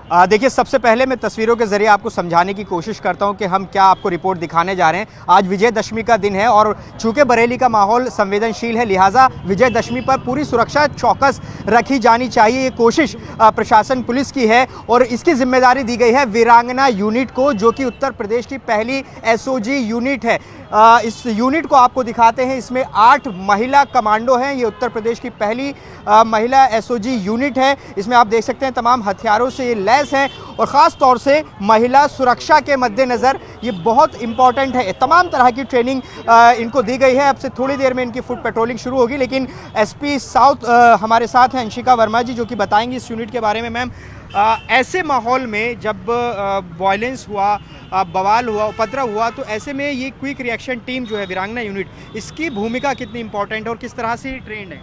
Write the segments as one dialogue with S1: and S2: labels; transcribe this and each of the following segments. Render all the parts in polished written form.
S1: देखिए, सबसे पहले मैं तस्वीरों के ज़रिए आपको समझाने की कोशिश करता हूं कि हम क्या आपको रिपोर्ट दिखाने जा रहे हैं। आज विजयदशमी का दिन है और चूंकि बरेली का माहौल संवेदनशील है, लिहाजा विजयदशमी पर पूरी सुरक्षा चौकस रखी जानी चाहिए। ये कोशिश प्रशासन पुलिस की है और इसकी जिम्मेदारी दी गई है वीरांगना यूनिट को, जो कि उत्तर प्रदेश की पहली एसओजी यूनिट है। इस यूनिट को आपको दिखाते हैं। इसमें 8 महिला कमांडो हैं। ये उत्तर प्रदेश की पहली महिला एसओजी यूनिट है। इसमें आप देख सकते हैं तमाम हथियारों से ये लैस हैं और ख़ास तौर से महिला सुरक्षा के मद्देनज़र ये बहुत इंपॉर्टेंट है। तमाम तरह की ट्रेनिंग इनको दी गई है। अब से थोड़ी देर में इनकी फुट पेट्रोलिंग शुरू होगी, लेकिन एसपी साउथ हमारे साथ हैं अंशिका वर्मा जी, जो कि बताएंगी इस यूनिट के बारे में। मैम, ऐसे माहौल में जब वायलेंस हुआ, बवाल हुआ, उपद्रव हुआ, तो ऐसे में ये क्विक रिएक्शन टीम जो है वीरांगना यूनिट, इसकी भूमिका कितनी इंपॉर्टेंट है और किस तरह से ट्रेंड है?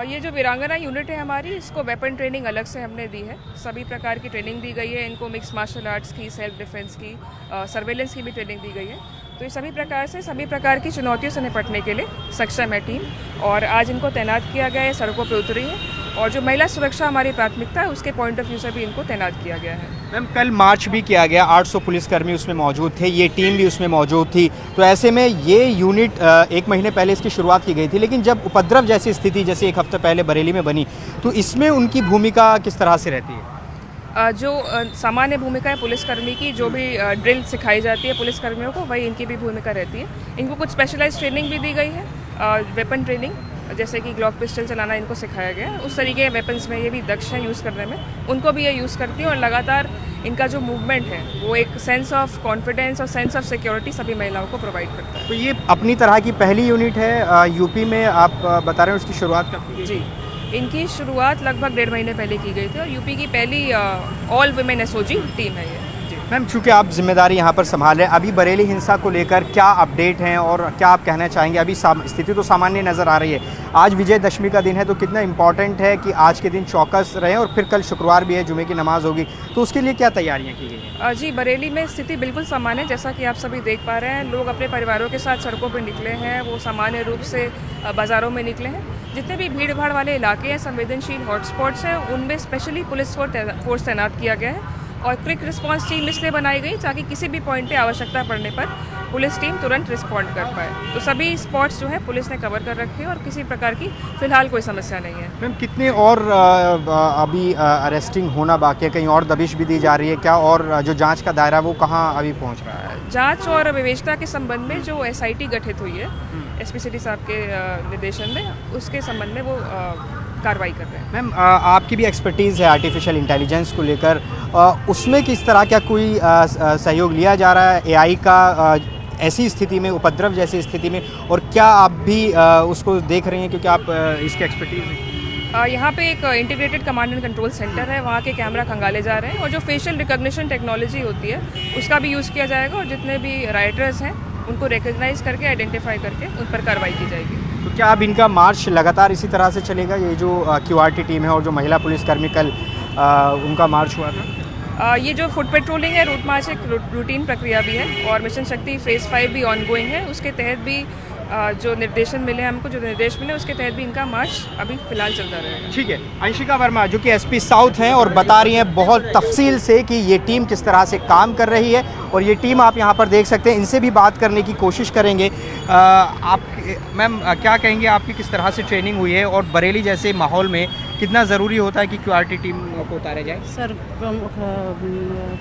S2: ये जो वीरांगना यूनिट है हमारी, इसको वेपन ट्रेनिंग अलग से हमने दी है। सभी प्रकार की ट्रेनिंग दी गई है इनको, मिक्स मार्शल आर्ट्स की, सेल्फ डिफेंस की, सर्वेलेंस की भी ट्रेनिंग दी गई है। तो ये सभी प्रकार से सभी प्रकार की चुनौतियों से निपटने के लिए सक्षम है टीम और आज इनको तैनात किया गया है, सड़कों पर उतरी है और जो महिला सुरक्षा हमारी प्राथमिकता है उसके पॉइंट ऑफ व्यू से भी इनको तैनात किया गया है।
S1: मैम, कल मार्च भी किया गया, 800 पुलिसकर्मी उसमें मौजूद थे, ये टीम भी उसमें मौजूद थी। तो ऐसे में ये यूनिट 1 महीने पहले इसकी शुरुआत की गई थी, लेकिन जब उपद्रव जैसी स्थिति जैसे 1 हफ्ते पहले बरेली में बनी, तो इसमें उनकी भूमिका किस तरह से रहती है?
S2: जो सामान्य भूमिका है पुलिसकर्मी की, जो भी ड्रिल सिखाई जाती है पुलिसकर्मियों को, वही इनकी भी भूमिका रहती है। इनको कुछ स्पेशलाइज्ड ट्रेनिंग भी दी गई है, वेपन ट्रेनिंग, जैसे कि ग्लॉक पिस्टल चलाना इनको सिखाया गया है। उस तरीके के वेपन्स में ये भी दक्ष हैं यूज़ करने में, उनको भी ये यूज़ करती हैं और लगातार इनका जो मूवमेंट है वो एक सेंस ऑफ कॉन्फिडेंस और सेंस ऑफ सिक्योरिटी सभी महिलाओं को प्रोवाइड करता है।
S1: तो ये अपनी तरह की पहली यूनिट है यूपी में, आप बता रहे हैं उसकी शुरुआत कब की गई?
S2: जी, इनकी शुरुआत लगभग 1.5 महीने पहले की गई थी और यूपी की पहली ऑल वुमेन एसओजी टीम है ये।
S1: मैम, चूँकि आप जिम्मेदारी यहाँ पर संभाल रहे हैं, अभी बरेली हिंसा को लेकर क्या अपडेट हैं और क्या आप कहना चाहेंगे? अभी स्थिति तो सामान्य नज़र आ रही है। आज विजयदशमी का दिन है, तो कितना इम्पॉर्टेंट है कि आज के दिन चौकस रहें और फिर कल शुक्रवार भी है, जुमे की नमाज होगी, तो उसके लिए क्या तैयारियाँ की गई हैं?
S2: जी, बरेली में स्थिति बिल्कुल सामान्य है, जैसा कि आप सभी देख पा रहे हैं। लोग अपने परिवारों के साथ सड़कों पर निकले हैं, वो सामान्य रूप से बाज़ारों में निकले हैं। जितने भी भीड़ भाड़ वाले इलाके हैं, संवेदनशील हॉटस्पॉट्स हैं, उनमें स्पेशली पुलिस फोर्स तैनात किया गया है और क्विक रिस्पांस टीम इसलिए बनाई गई ताकि किसी भी पॉइंट पे आवश्यकता पड़ने पर पुलिस टीम तुरंत रिस्पॉन्ड कर पाए। तो सभी स्पॉट्स जो है पुलिस ने कवर कर रखे हैं और किसी प्रकार की फिलहाल कोई समस्या नहीं है।
S1: मैम, कितने और अभी अरेस्टिंग होना बाकी है? कहीं और दबिश भी दी जा रही है क्या? और जो जांच का दायरा वो कहाँ अभी पहुँच रहा है?
S2: जांच और विवेचना के संबंध में जो एसआईटी गठित हुई है एसपी सिटी साहब के निर्देशन में, उसके संबंध में वो कार्रवाई कर रहे हैं।
S1: मैम, आपकी भी एक्सपर्टीज़ है आर्टिफिशियल इंटेलिजेंस को लेकर, उसमें किस तरह का कोई सहयोग लिया जा रहा है एआई का ऐसी स्थिति में, उपद्रव जैसी स्थिति में, और क्या आप भी उसको देख रहे हैं क्योंकि आप इसके एक्सपर्टीज़ हैं?
S2: यहाँ पे एक integrated command and control centre है, वहाँ के कैमरा खंगाले जा रहे हैं और जो फेशियल रिकॉग्निशन टेक्नोलॉजी होती है उसका भी यूज़ किया जाएगा और जितने भी राइटर्स हैं उनको रिकॉग्नाइज करके आइडेंटिफाई करके उन पर कार्रवाई की जाएगी।
S1: तो क्या अब इनका मार्च लगातार इसी तरह से चलेगा? ये जो क्यूआरटी टीम है और जो महिला पुलिसकर्मी कल उनका मार्च हुआ था,
S2: ये जो फुट पेट्रोलिंग है, रूट मार्च एक रूटीन प्रक्रिया भी है और मिशन शक्ति फेज़ 5 भी ऑनगोइंग है। उसके तहत भी जो निर्देशन मिले हमको, जो निर्देश मिले उसके तहत भी इनका मार्च अभी फिलहाल चलता रहेगा।
S1: ठीक है। अंशिका वर्मा जो कि एसपी साउथ हैं और बता रही हैं बहुत तफसील से कि ये टीम किस तरह से काम कर रही है और ये टीम आप यहाँ पर देख सकते हैं। इनसे भी बात करने की कोशिश करेंगे। आप मैम क्या कहेंगे, आपकी किस तरह से ट्रेनिंग हुई है और बरेली जैसे माहौल में कितना ज़रूरी होता है कि क्यूआरटी टीम को उतारा जाए?
S3: सर,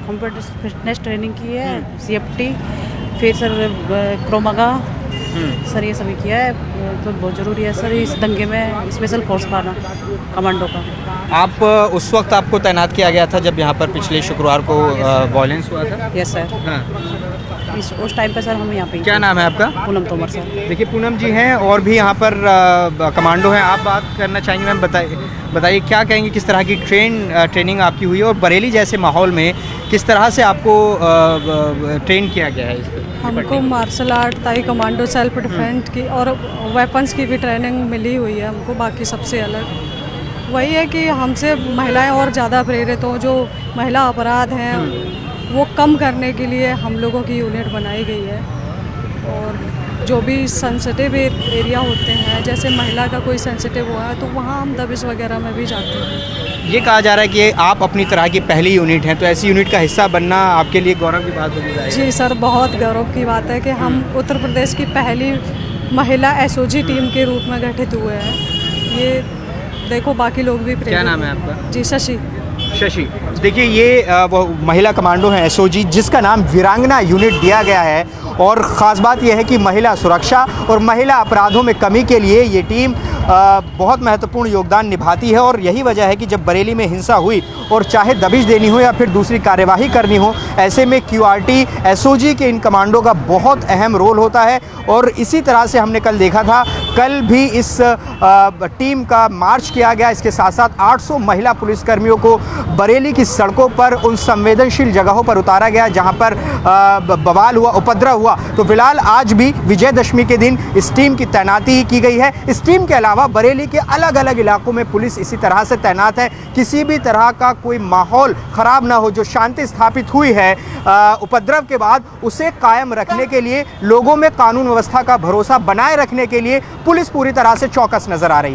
S3: कंप्यूटर फिटनेस ट्रेनिंग की है, सीएफटी, फिर सर क्रोमागा, सर ये सभी किया है। तो बहुत ज़रूरी है सर इस दंगे में स्पेशल फोर्स पाना कमांडो का।
S1: आप उस वक्त आपको तैनात किया गया था जब यहाँ पर पिछले शुक्रवार को वायलेंस हुआ था?
S3: Yes sir.
S1: हाँ,
S3: उस टाइम पे सर हम यहाँ पे।
S1: क्या नाम है आपका?
S3: पूनम तोमर सर।
S1: देखिए, पूनम जी हैं और भी यहाँ पर कमांडो हैं। आप बात करना चाहेंगे मैम? बताइए क्या कहेंगे, किस तरह की ट्रेनिंग आपकी हुई है और बरेली जैसे माहौल में किस तरह से आपको ट्रेन किया गया है इस पर?
S4: हमको मार्शल आर्ट, ताई कमांडो, सेल्फ डिफेंस की और वेपन्स की भी ट्रेनिंग मिली हुई है हमको। बाकी सबसे अलग वही है कि हमसे महिलाएं और ज़्यादा प्रेरित हों। जो महिला अपराध हैं वो कम करने के लिए हम लोगों की यूनिट बनाई गई है। और जो भी सेंसिटिव एरिया होते हैं, जैसे महिला का कोई सेंसिटिव हुआ है तो वहाँ हम दबिश वगैरह में भी जाते हैं।
S1: ये कहा जा रहा है कि आप अपनी तरह की पहली यूनिट हैं, तो ऐसी यूनिट का हिस्सा बनना आपके लिए गौरव की बात होगी।
S4: जी सर, बहुत गौरव की बात है कि हम उत्तर प्रदेश की पहली महिला एसओजी टीम के रूप में गठित हुए हैं। ये देखो बाकी लोग भी प्रेरित।
S1: क्या नाम है आपका?
S4: जी शशि।
S1: शशि, देखिए ये वो महिला कमांडो हैं एसओजी, जिसका नाम वीरांगना यूनिट दिया गया है। और ख़ास बात यह है कि महिला सुरक्षा और महिला अपराधों में कमी के लिए ये टीम बहुत महत्वपूर्ण योगदान निभाती है। और यही वजह है कि जब बरेली में हिंसा हुई और चाहे दबिश देनी हो या फिर दूसरी कार्यवाही करनी हो, ऐसे में क्यूआरटी एसओजी के इन कमांडो का बहुत अहम रोल होता है। और इसी तरह से हमने कल देखा था, कल भी इस टीम का मार्च किया गया। इसके साथ साथ 800 महिला पुलिसकर्मियों को बरेली की सड़कों पर उन संवेदनशील जगहों पर उतारा गया जहां पर बवाल हुआ, उपद्रव हुआ। तो फिलहाल आज भी विजयदशमी के दिन इस टीम की तैनाती की गई है। इस टीम के अलावा बरेली के अलग अलग इलाकों में पुलिस इसी तरह से तैनात है। किसी भी तरह का कोई माहौल ख़राब ना हो, जो शांति स्थापित हुई है उपद्रव के बाद, उसे कायम रखने के लिए, लोगों में कानून व्यवस्था का भरोसा बनाए रखने के लिए पुलिस पूरी तरह से चौकस नजर आ रही है।